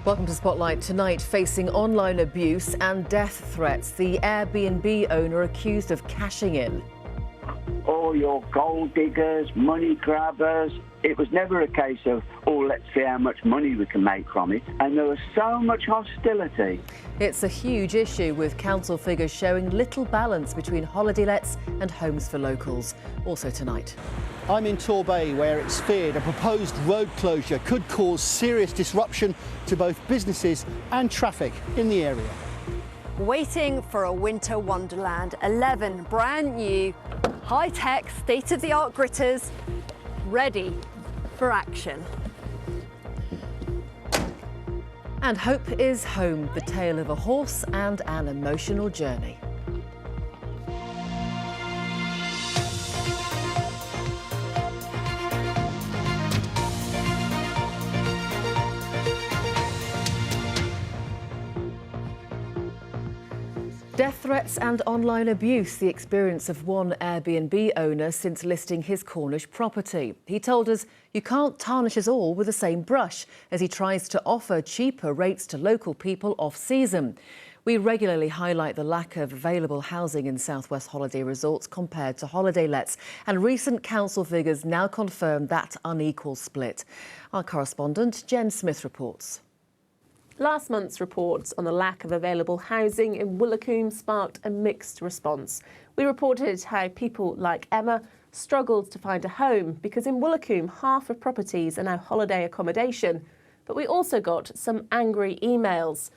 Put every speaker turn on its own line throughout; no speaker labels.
Welcome to Spotlight. Tonight, facing online abuse and death threats, the Airbnb owner accused of cashing in.
All your gold diggers, money grabbers. It was never a case of, oh, let's see how much money we can make from it. And there was so much hostility.
It's a huge issue, with council figures showing little balance between holiday lets and homes for locals. Also tonight.
I'm in Torbay, where it's feared a proposed road closure could cause serious disruption to both businesses and traffic in the area.
Waiting for a winter wonderland. 11 brand new, high-tech, state-of-the-art gritters ready for action.
And hope is home, the tale of a horse and an emotional journey. Death threats and online abuse, the experience of one Airbnb owner since listing his Cornish property. He told us you can't tarnish us all with the same brush, as he tries to offer cheaper rates to local people off-season. We regularly highlight the lack of available housing in South West holiday resorts compared to holiday lets, and recent council figures now confirm that unequal split. Our correspondent Jen Smith reports.
Last month's reports on the lack of available housing in Willicombe sparked a mixed response. We reported how people like Emma struggled to find a home because in Willicombe half of properties are now holiday accommodation. But we also got some angry emails.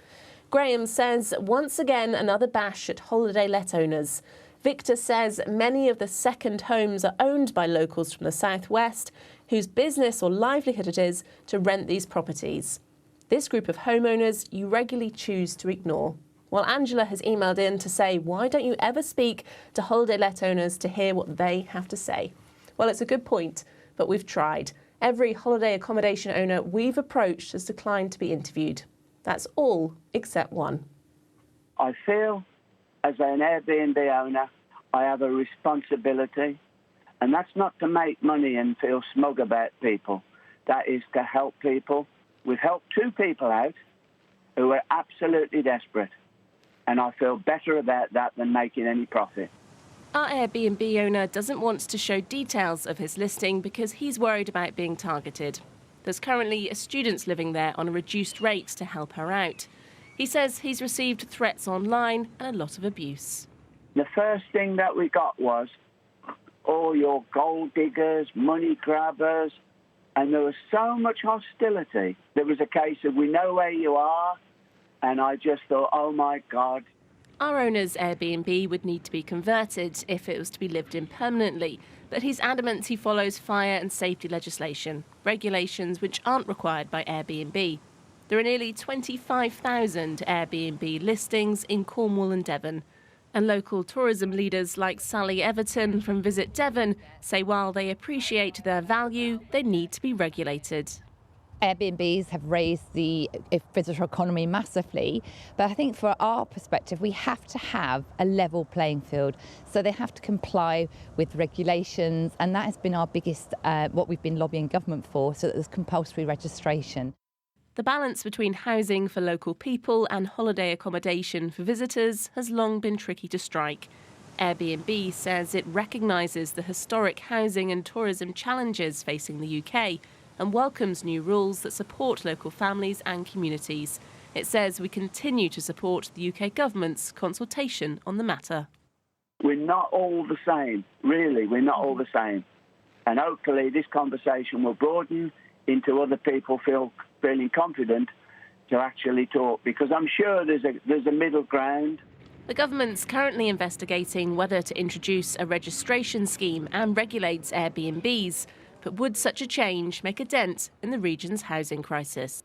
Graham says once again another bash at holiday let owners. Victor says many of the second homes are owned by locals from the southwest whose business or livelihood it is to rent these properties. This group of homeowners you regularly choose to ignore. While Angela has emailed in to say, why don't you ever speak to holiday let owners to hear what they have to say? Well, it's a good point, but we've tried. Every holiday accommodation owner we've approached has declined to be interviewed. That's all except one.
I feel, as an Airbnb owner, I have a responsibility, and that's not to make money and feel smug about people. That is to help people. We've helped two people out who were absolutely desperate, and I feel better about that than making any profit.
Our Airbnb owner doesn't want to show details of his listing because he's worried about being targeted. There's currently a student living there on a reduced rate to help her out. He says he's received threats online and a lot of abuse.
The first thing that we got was, all your gold diggers, money grabbers, and there was so much hostility. There was a case of, we know where you are, and I just thought, oh my God.
Our owner's Airbnb would need to be converted if it was to be lived in permanently, but he's adamant he follows fire and safety legislation, regulations which aren't required by Airbnb. There are nearly 25,000 Airbnb listings in Cornwall and Devon. And local tourism leaders like Sally Everton from Visit Devon say while they appreciate their value, they need to be regulated.
Airbnbs have raised the visitor economy massively, but I think for our perspective, we have to have a level playing field. So they have to comply with regulations, and that has been our biggest, what we've been lobbying government for, so that there's compulsory registration.
The balance between housing for local people and holiday accommodation for visitors has long been tricky to strike. Airbnb says it recognises the historic housing and tourism challenges facing the UK and welcomes new rules that support local families and communities. It says we continue to support the UK government's consultation on the matter.
We're not all the same, really, we're not all the same. And hopefully this conversation will broaden into other people feeling confident to actually talk, because I'm sure there's a middle ground.
The government's currently investigating whether to introduce a registration scheme and regulates Airbnbs, but would such a change make a dent in the region's housing crisis?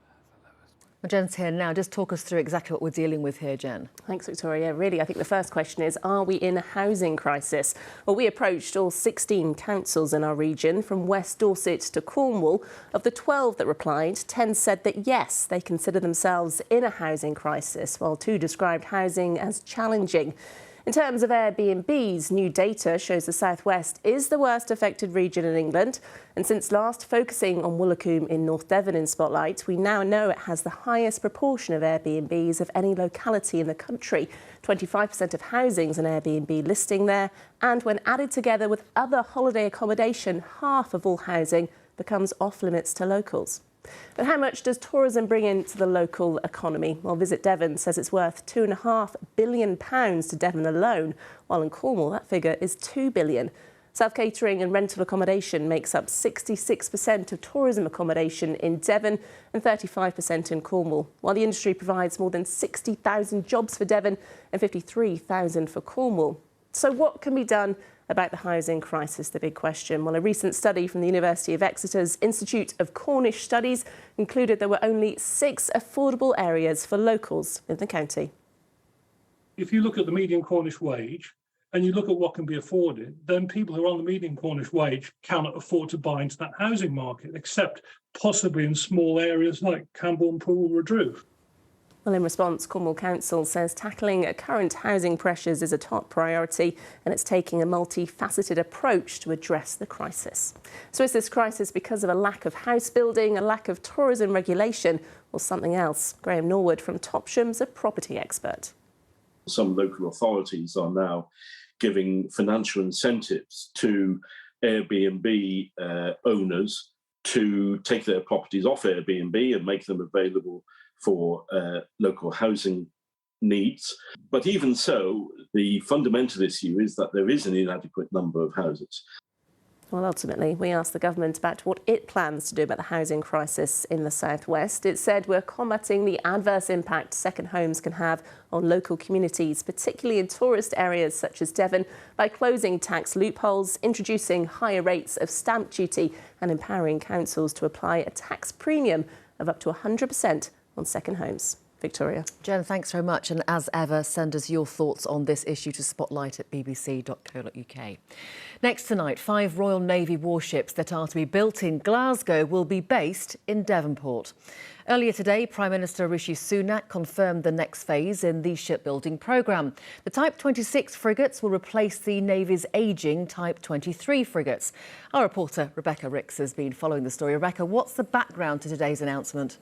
Well, Jen's here now. Just talk us through exactly what we're dealing with here, Jen.
Thanks, Victoria. Really, I think the first question is, are we in a housing crisis? Well, we approached all 16 councils in our region, from West Dorset to Cornwall. Of the 12 that replied, 10 said that yes, they consider themselves in a housing crisis, while 2 described housing as challenging. In terms of Airbnbs, new data shows the South West is the worst affected region in England. And since last focusing on Woolacombe in North Devon in Spotlight, we now know it has the highest proportion of Airbnbs of any locality in the country. 25% of housing's an Airbnb listing there. And when added together with other holiday accommodation, half of all housing becomes off limits to locals. But how much does tourism bring into the local economy? Well, Visit Devon says it's worth £2.5 billion to Devon alone, while in Cornwall that figure is £2 billion. Self-catering and rental accommodation makes up 66% of tourism accommodation in Devon and 35% in Cornwall, while the industry provides more than 60,000 jobs for Devon and 53,000 for Cornwall. So what can be done about the housing crisis, the big question? Well, a recent study from the University of Exeter's Institute of Cornish Studies concluded there were only 6 affordable areas for locals in the county.
If you look at the median Cornish wage and you look at what can be afforded, then people who are on the median Cornish wage cannot afford to buy into that housing market, except possibly in small areas like Camborne Pool, Redruth.
Well, in response, Cornwall Council says tackling current housing pressures is a top priority and it's taking a multifaceted approach to address the crisis. So is this crisis because of a lack of house building, a lack of tourism regulation or something else? Graham Norwood from Topsham's a property expert.
Some local authorities are now giving financial incentives to Airbnb owners to take their properties off Airbnb and make them available for local housing needs. But even so, the fundamental issue is that there is an inadequate number of houses.
Well, ultimately, we asked the government about what it plans to do about the housing crisis in the South West. It said we're combating the adverse impact second homes can have on local communities, particularly in tourist areas such as Devon, by closing tax loopholes, introducing higher rates of stamp duty and empowering councils to apply a tax premium of up to 100% on second homes. Victoria.
Jen, thanks very much. And as ever, send us your thoughts on this issue to spotlight@bbc.co.uk. Next tonight, 5 Royal Navy warships that are to be built in Glasgow will be based in Devonport. Earlier today, Prime Minister Rishi Sunak confirmed the next phase in the shipbuilding programme. The Type 26 frigates will replace the Navy's ageing Type 23 frigates. Our reporter Rebecca Ricks has been following the story. Rebecca, what's the background to today's announcement?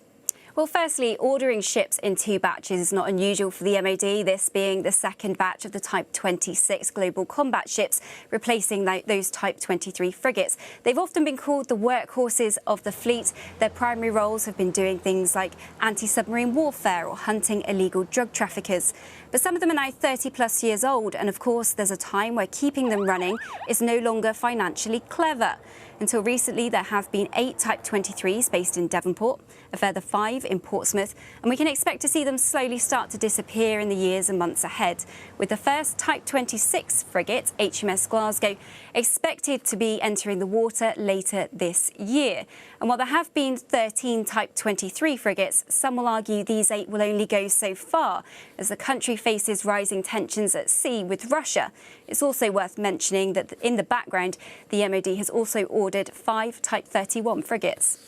Well, firstly, ordering ships in 2 batches is not unusual for the MOD, this being the second batch of the Type 26 Global Combat ships, replacing those Type 23 frigates. They've often been called the workhorses of the fleet. Their primary roles have been doing things like anti-submarine warfare or hunting illegal drug traffickers. But some of them are now 30-plus years old, and of course, there's a time where keeping them running is no longer financially clever. Until recently, there have been 8 Type 23s based in Devonport, a further 5 in Portsmouth, and we can expect to see them slowly start to disappear in the years and months ahead, with the first Type 26 frigate, HMS Glasgow, expected to be entering the water later this year. And while there have been 13 Type 23 frigates, some will argue these 8 will only go so far, as the country faces rising tensions at sea with Russia. It's also worth mentioning that in the background, the MOD has also ordered 5 Type 31 frigates.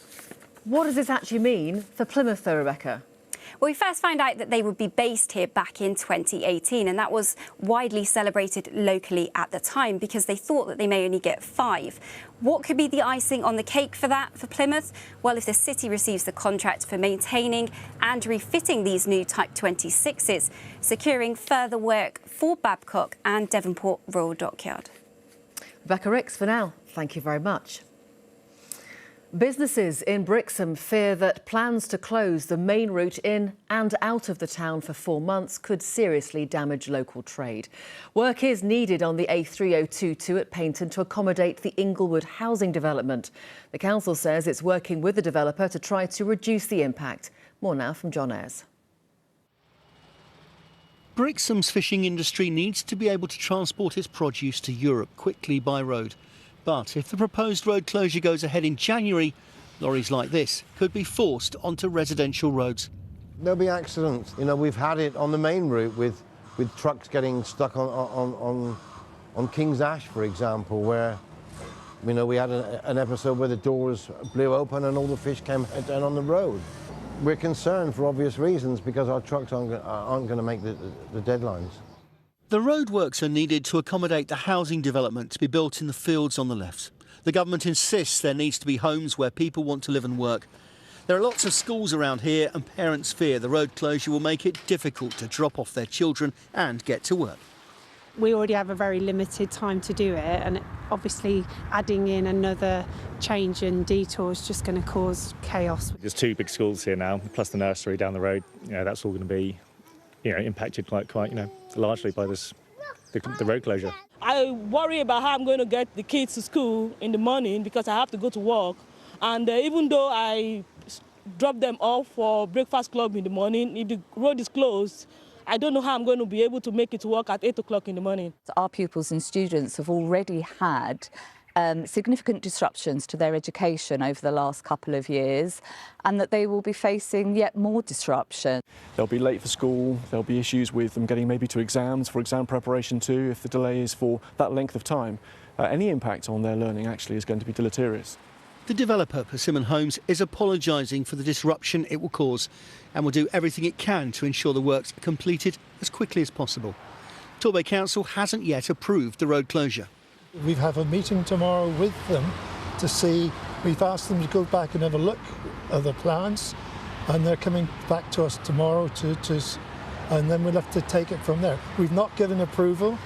What does this actually mean for Plymouth, though, Rebecca?
Well, we first found out that they would be based here back in 2018, and that was widely celebrated locally at the time because they thought that they may only get 5. What could be the icing on the cake for that for Plymouth? Well, if the city receives the contract for maintaining and refitting these new Type 26s, securing further work for Babcock and Devonport Royal Dockyard.
Rebecca Ricks for now. Thank you very much. Businesses in Brixham fear that plans to close the main route in and out of the town for 4 months could seriously damage local trade. Work is needed on the A3022 at Paignton to accommodate the Inglewood housing development. The council says it's working with the developer to try to reduce the impact. More now from John Ayres.
Brixham's fishing industry needs to be able to transport its produce to Europe quickly by road. But if the proposed road closure goes ahead in January, lorries like this could be forced onto residential roads.
There'll be accidents. You know, we've had it on the main route with trucks getting stuck on King's Ash, for example, where, you know, we had an episode where the doors blew open and all the fish came down on the road. We're concerned for obvious reasons because our trucks aren't going to make the deadlines.
The roadworks are needed to accommodate the housing development to be built in the fields on the left. The government insists there needs to be homes where people want to live and work. There are lots of schools around here and parents fear the road closure will make it difficult to drop off their children and get to work.
We already have a very limited time to do it, and obviously adding in another change and detour is just going to cause chaos.
There's two big schools here now, plus the nursery down the road. That's all going to be, impacted quite, largely by the road closure.
I worry about how I'm going to get the kids to school in the morning because I have to go to work. And even though I drop them off for breakfast club in the morning, if the road is closed, I don't know how I'm going to be able to make it to work at 8 o'clock in the morning.
Our pupils and students have already had significant disruptions to their education over the last couple of years, and that they will be facing yet more disruption.
They'll be late for school, there'll be issues with them getting maybe to exams, for exam preparation too, if the delay is for that length of time. Any impact on their learning actually is going to be deleterious.
The developer, Persimmon Homes, is apologising for the disruption it will cause and will do everything it can to ensure the works are completed as quickly as possible. Torbay Council hasn't yet approved the road closure.
We have a meeting tomorrow with them to see. We've asked them to go back and have a look at the plans, and they're coming back to us tomorrow and then we'll have to take it from there. We've not given approval,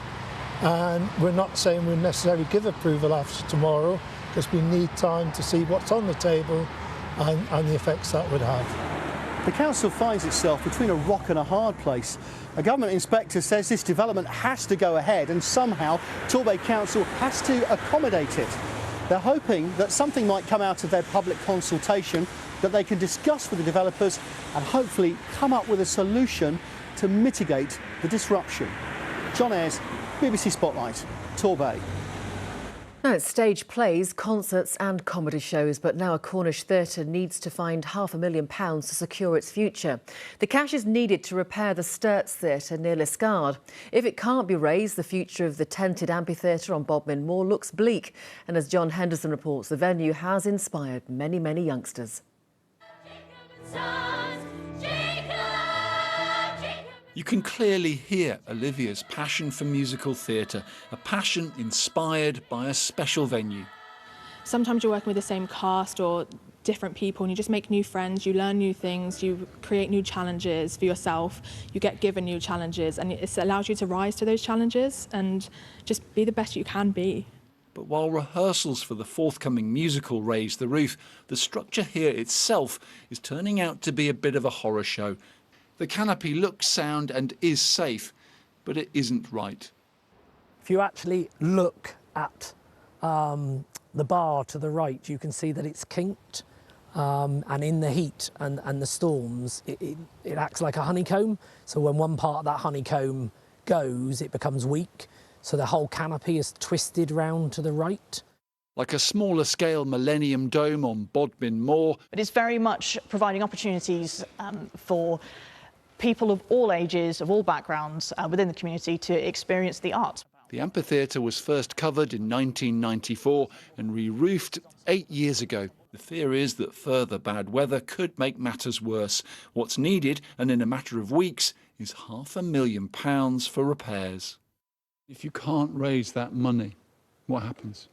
and we're not saying we'll necessarily give approval after tomorrow, because we need time to see what's on the table and the effects that would have.
The council finds itself between a rock and a hard place. A government inspector says this development has to go ahead, and somehow Torbay Council has to accommodate it. They're hoping that something might come out of their public consultation that they can discuss with the developers and hopefully come up with a solution to mitigate the disruption. John Ayres, BBC Spotlight, Torbay.
Now, it's stage plays, concerts and comedy shows, but now a Cornish theatre needs to find £500,000 to secure its future. The cash is needed to repair the Sturts Theatre near Liscard. If it can't be raised, the future of the tented amphitheatre on Bodmin Moor looks bleak. And as John Henderson reports, the venue has inspired many, many youngsters.
You can clearly hear Olivia's passion for musical theatre, a passion inspired by a special venue.
Sometimes you're working with the same cast or different people and you just make new friends, you learn new things, you create new challenges for yourself, you get given new challenges, and it allows you to rise to those challenges and just be the best you can be.
But while rehearsals for the forthcoming musical raise the roof, the structure here itself is turning out to be a bit of a horror show. The canopy looks sound and is safe, but it isn't right.
If you actually look at the bar to the right, you can see that it's kinked, and in the heat and the storms, it acts like a honeycomb. So when one part of that honeycomb goes, it becomes weak. So the whole canopy is twisted round to the right.
Like a smaller scale Millennium Dome on Bodmin Moor.
But it's very much providing opportunities for people of all ages, of all backgrounds within the community to experience the arts.
The amphitheatre was first covered in 1994 and re-roofed 8 years ago. The fear is that further bad weather could make matters worse. What's needed, and in a matter of weeks, is £500,000 for repairs. If you can't raise that money, what happens?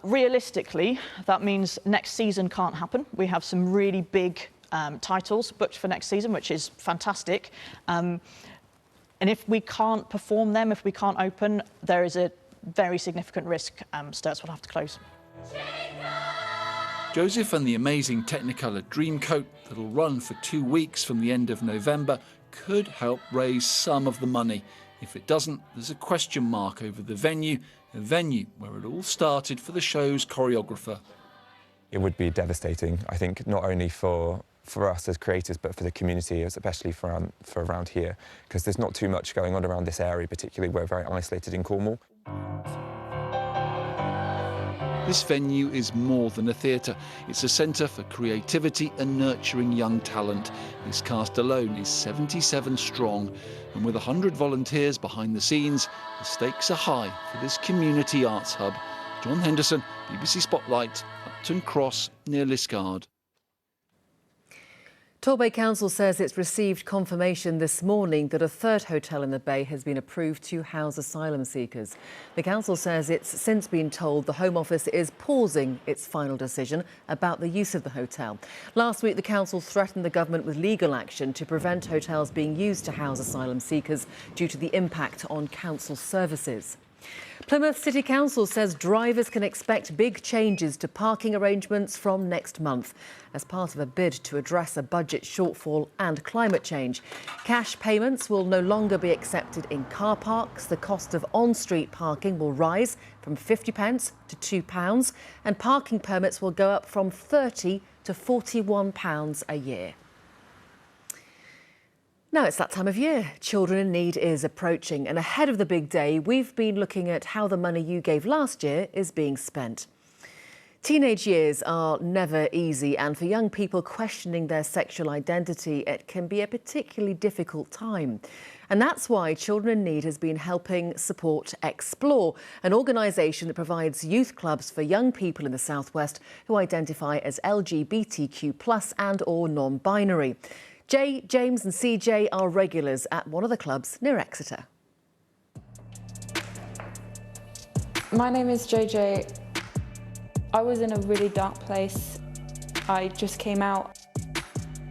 Realistically, that means next season can't happen. We have some really big titles booked for next season, which is fantastic. And if we can't perform them, if we can't open, there is a very significant risk Sturts will have to close.
Joseph and the amazing Technicolor Dreamcoat that'll run for 2 weeks from the end of November could help raise some of the money. If it doesn't, there's a question mark over the venue, a venue where it all started for the show's choreographer.
It would be devastating, I think, not only for us as creators, but for the community, especially for around here, because there's not too much going on around this area, particularly we're very isolated in Cornwall.
This venue is more than a theatre. It's a centre for creativity and nurturing young talent. This cast alone is 77 strong, and with 100 volunteers behind the scenes, the stakes are high for this community arts hub. John Henderson, BBC Spotlight, Upton Cross, near Liscard.
Torbay Council says it's received confirmation this morning that a third hotel in the Bay has been approved to house asylum seekers. The council says it's since been told the Home Office is pausing its final decision about the use of the hotel. Last week, the council threatened the government with legal action to prevent hotels being used to house asylum seekers due to the impact on council services. Plymouth City Council says drivers can expect big changes to parking arrangements from next month as part of a bid to address a budget shortfall and climate change. Cash payments will no longer be accepted in car parks. The cost of on-street parking will rise from 50p to £2, and parking permits will go up from £30 to £41 a year. Now it's that time of year. Children in Need is approaching, and ahead of the big day, we've been looking at how the money you gave last year is being spent. Teenage years are never easy, and for young people questioning their sexual identity, it can be a particularly difficult time. And that's why Children in Need has been helping support Explore, an organisation that provides youth clubs for young people in the South West who identify as LGBTQ+ and or non-binary. Jay, James and CJ are regulars at one of the clubs near Exeter.
My name is JJ. I was in a really dark place. I just came out.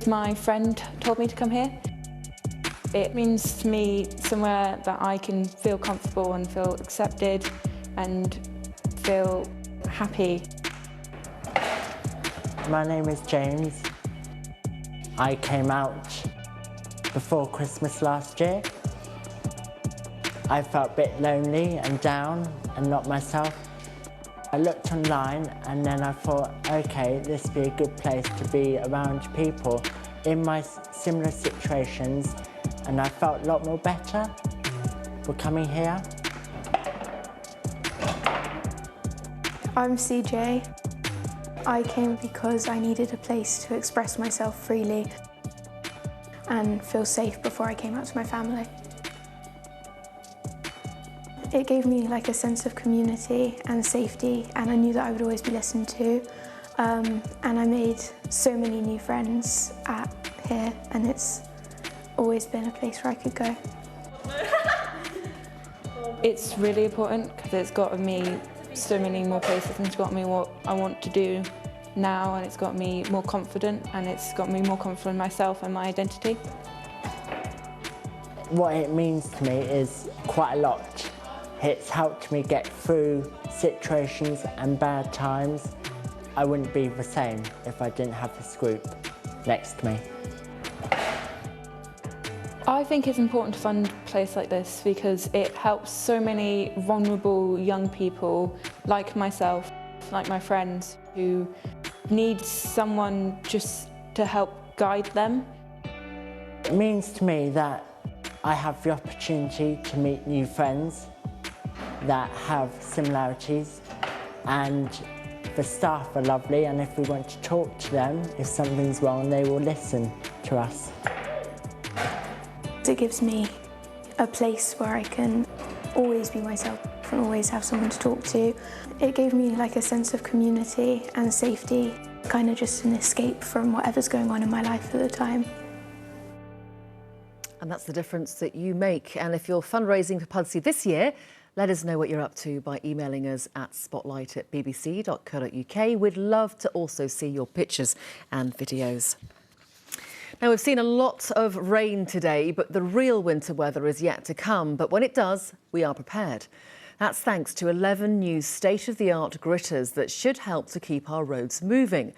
My friend told me to come here. It means to me somewhere that I can feel comfortable and feel accepted and feel happy.
My name is James. I came out before Christmas last year. I felt a bit lonely and down and not myself. I looked online and then I thought, okay, this would be a good place to be around people in my similar situations, and I felt a lot more better for coming here.
I'm CJ. I came because I needed a place to express myself freely and feel safe before I came out to my family. It gave me like a sense of community and safety, and I knew that I would always be listened to. And I made so many new friends here, and it's always been a place where I could go.
It's really important because it's gotten me so many more places, and it's got me what I want to do now, and it's got me more confident, and it's got me more confident in myself and my identity.
What it means to me is quite a lot. It's helped me get through situations and bad times. I wouldn't be the same if I didn't have this group next to me.
I think it's important to fund a place like this because it helps so many vulnerable young people like myself, like my friends, who need someone just to help guide them.
It means to me that I have the opportunity to meet new friends that have similarities, and the staff are lovely, and if we want to talk to them, if something's wrong, they will listen to us.
It gives me a place where I can always be myself and always have someone to talk to. It gave me like a sense of community and safety, kind of just an escape from whatever's going on in my life at the time.
And that's the difference that you make. And if you're fundraising for Pudsey this year, let us know what you're up to by emailing us at spotlight@bbc.co.uk. We'd love to also see your pictures and videos. Now, we've seen a lot of rain today, but the real winter weather is yet to come. But when it does, we are prepared. That's thanks to 11 new state-of-the-art gritters that should help to keep our roads moving.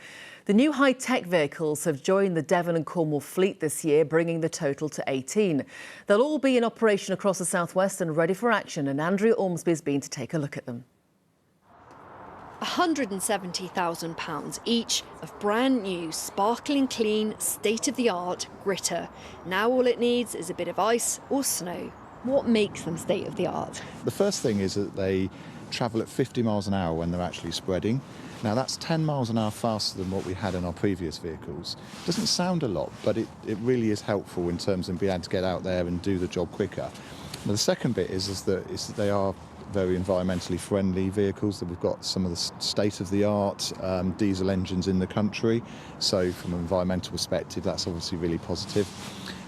The new high-tech vehicles have joined the Devon and Cornwall fleet this year, bringing the total to 18. They'll all be in operation across the South West and ready for action, and Andrea Ormsby's been to take a look at them.
£170,000 each of brand new, sparkling clean, state-of-the-art gritter. Now all it needs is a bit of ice or snow.
What makes them state-of-the-art?
The first thing is that they travel at 50 miles an hour when they're actually spreading. Now that's 10 miles an hour faster than what we had in our previous vehicles. Doesn't sound a lot, but it really is helpful in terms of being able to get out there and do the job quicker. Now, the second bit is that they are very environmentally friendly vehicles, that we've got some of the state-of-the-art diesel engines in the country. So from an environmental perspective, that's obviously really positive.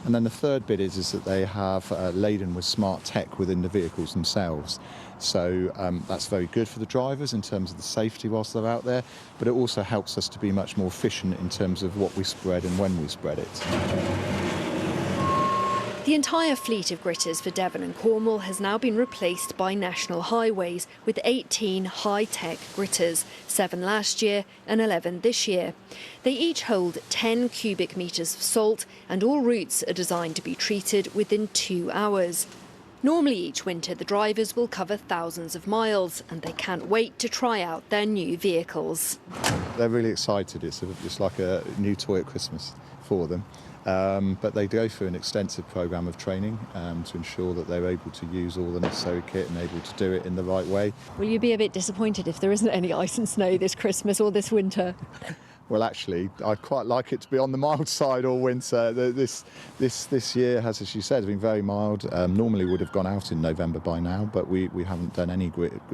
And then the third bit is that they have laden with smart tech within the vehicles themselves. So that's very good for the drivers in terms of the safety whilst they're out there, but it also helps us to be much more efficient in terms of what we spread and when we spread it.
The entire fleet of gritters for Devon and Cornwall has now been replaced by National Highways with 18 high-tech gritters, 7 last year and 11 this year. They each hold 10 cubic metres of salt, and all routes are designed to be treated within 2 hours. Normally each winter the drivers will cover thousands of miles, and they can't wait to try out their new vehicles.
They're really excited. It's like a new toy at Christmas for them. But they go through an extensive programme of training to ensure that they're able to use all the necessary kit and able to do it in the right way.
Will you be a bit disappointed if there isn't any ice and snow this Christmas or this winter?
Well, actually, I'd quite like it to be on the mild side all winter. This year has, as you said, been very mild. Normally would have gone out in November by now, but we haven't done any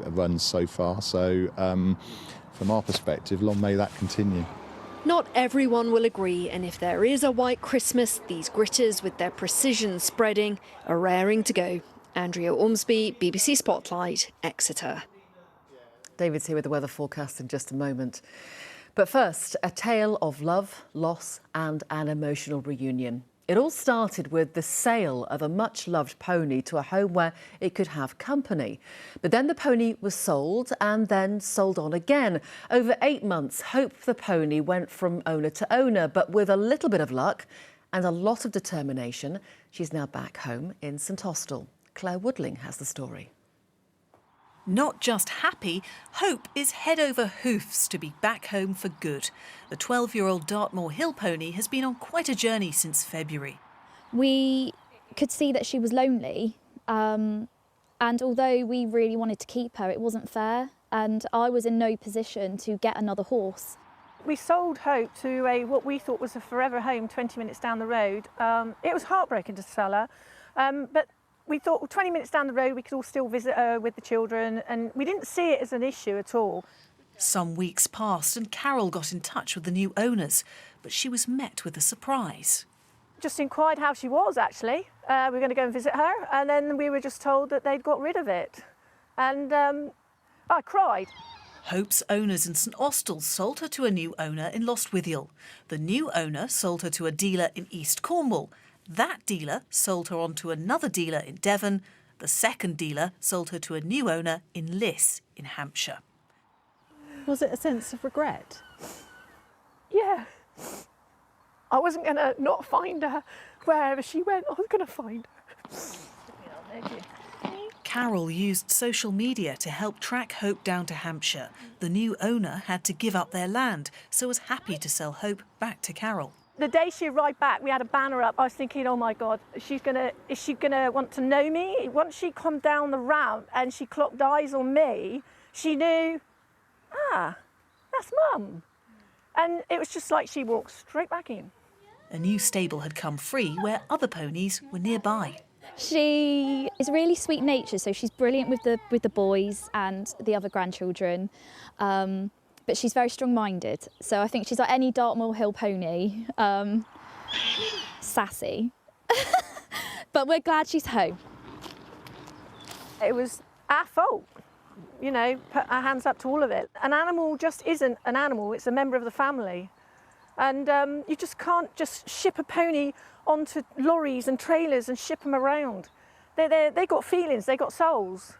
runs so far. So from our perspective, long may that continue.
Not everyone will agree, and if there is a white Christmas, these gritters with their precision spreading are raring to go. Andrea Ormsby, BBC Spotlight, Exeter.
David's here with the weather forecast in just a moment. But first, a tale of love, loss and an emotional reunion. It all started with the sale of a much-loved pony to a home where it could have company. But then the pony was sold and then sold on again. Over 8 months, Hope the pony went from owner to owner, but with a little bit of luck and a lot of determination, she's now back home in St Austell. Claire Woodling has the story.
Not just happy, Hope is head over hoofs to be back home for good. The 12-year-old Dartmoor Hill pony has been on quite a journey since February.
We could see that she was lonely, and although we really wanted to keep her, it wasn't fair, and I was in no position to get another horse.
We sold Hope to what we thought was a forever home 20 minutes down the road. It was heartbreaking to sell her, but we thought 20 minutes down the road we could all still visit her with the children, and we didn't see it as an issue at all.
Some weeks passed and Carol got in touch with the new owners, but she was met with a surprise.
Just inquired how she was, actually. We were going to go and visit her, and then we were just told that they'd got rid of it. And I cried.
Hope's owners in St Austell sold her to a new owner in Lostwithiel. The new owner sold her to a dealer in East Cornwall. That dealer sold her on to another dealer in Devon. The second dealer sold her to a new owner in Liss in Hampshire.
Was it a sense of regret? Yeah. I wasn't going to not find her. Wherever she went, I was going to find her.
Carol used social media to help track Hope down to Hampshire. The new owner had to give up their land, so was happy to sell Hope back to Carol.
The day she arrived back, we had a banner up. I was thinking, oh my God, is she gonna want to know me? Once she come down the ramp and she clocked eyes on me, she knew, that's Mum. And it was just like she walked straight back in.
A new stable had come free where other ponies were nearby.
She is really sweet-natured, so she's brilliant with the boys and the other grandchildren. But she's very strong-minded, so I think she's like any Dartmoor Hill pony, sassy. But we're glad she's home.
It was our fault, you know, put our hands up to all of it. An animal just isn't an animal, it's a member of the family. And you just can't just ship a pony onto lorries and trailers and ship them around. They got feelings, they got souls.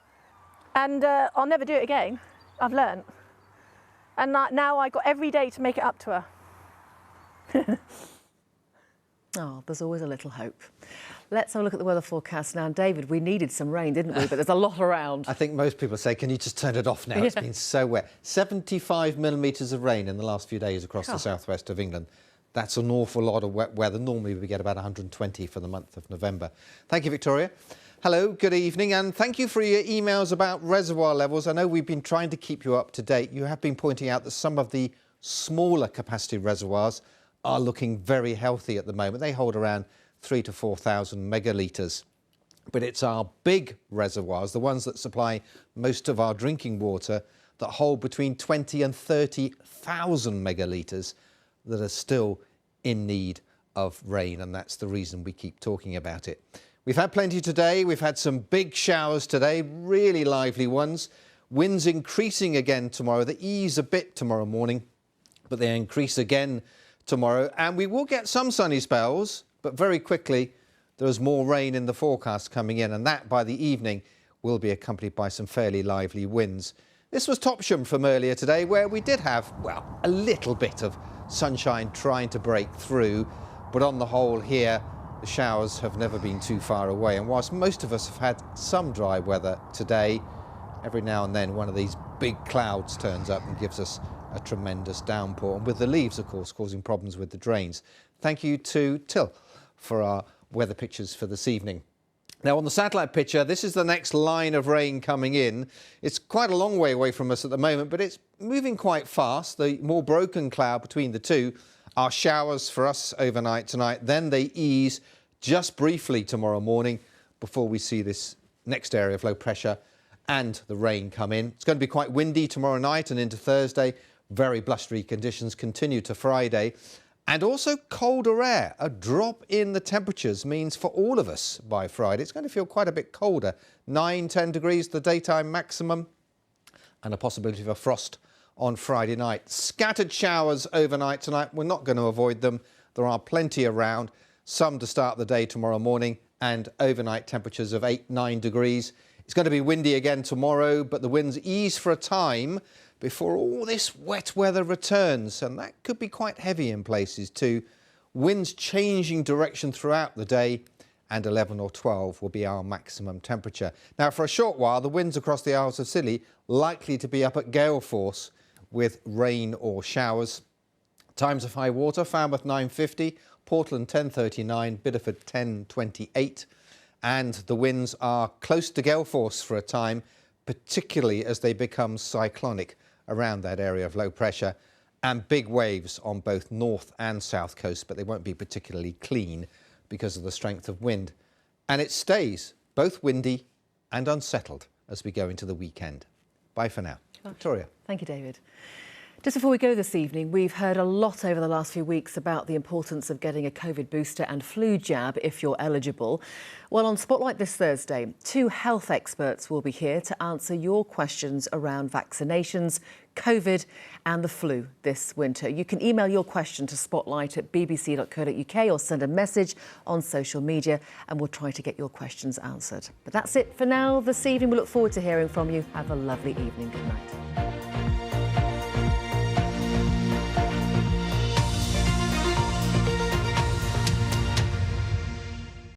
And I'll never do it again, I've learnt. And now I got every day to make it up to her.
Oh, there's always a little hope. Let's have a look at the weather forecast now. David, we needed some rain, didn't we? But there's a lot around.
I think most people say, can you just turn it off now? It's been so wet. 75 millimetres of rain in the last few days across the southwest of England. That's an awful lot of wet weather. Normally we get about 120 for the month of November. Thank you, Victoria. Hello, good evening, and thank you for your emails about reservoir levels. I know we've been trying to keep you up to date. You have been pointing out that some of the smaller capacity reservoirs are looking very healthy at the moment. They hold around 3,000 to 4,000 megalitres. but it's our big reservoirs, the ones that supply most of our drinking water, that hold between 20 and 30,000 megalitres that are still in need of rain, and that's the reason we keep talking about it. We've had plenty today. We've had some big showers today, really lively ones. Winds increasing again tomorrow. They ease a bit tomorrow morning, but they increase again tomorrow. And we will get some sunny spells, but very quickly there's more rain in the forecast coming in, and that by the evening will be accompanied by some fairly lively winds. This was Topsham from earlier today, where we did have, well, a little bit of sunshine trying to break through, but on the whole here, the showers have never been too far away. And whilst most of us have had some dry weather today, every now and then one of these big clouds turns up and gives us a tremendous downpour. And with the leaves, of course, causing problems with the drains. Thank you to Till for our weather pictures for this evening. Now on the satellite picture, this is the next line of rain coming in. It's quite a long way away from us at the moment, but it's moving quite fast. The more broken cloud between the two are showers for us overnight tonight. Then they ease just briefly tomorrow morning before we see this next area of low pressure and the rain come in. It's going to be quite windy tomorrow night and into Thursday. Very blustery conditions continue to Friday. And also colder air. A drop in the temperatures means for all of us by Friday, it's going to feel quite a bit colder. 9-10 degrees the daytime maximum, and a possibility of a frost on Friday night. Scattered showers overnight tonight. We're not going to avoid them. There are plenty around. Some to start the day tomorrow morning, and overnight temperatures of 8-9 degrees. It's going to be windy again tomorrow, but the winds ease for a time before all this wet weather returns, and that could be quite heavy in places too. Winds changing direction throughout the day, and 11 or 12 will be our maximum temperature. Now for a short while, the winds across the Isles of Scilly likely to be up at gale force with rain or showers. Times of high water: Falmouth 9:50, Portland 10:39, Bideford 10:28, and the winds are close to gale force for a time, particularly as they become cyclonic around that area of low pressure, and big waves on both north and south coast, but they won't be particularly clean because of the strength of wind. And it stays both windy and unsettled as we go into the weekend. Bye for now. Victoria.
Thank you, David. Just before we go this evening, we've heard a lot over the last few weeks about the importance of getting a COVID booster and flu jab if you're eligible. Well, on Spotlight this Thursday, 2 health experts will be here to answer your questions around vaccinations, COVID and the flu this winter. You can email your question to spotlight@bbc.co.uk or send a message on social media and we'll try to get your questions answered. But that's it for now this evening. We look forward to hearing from you. Have a lovely evening. Good night.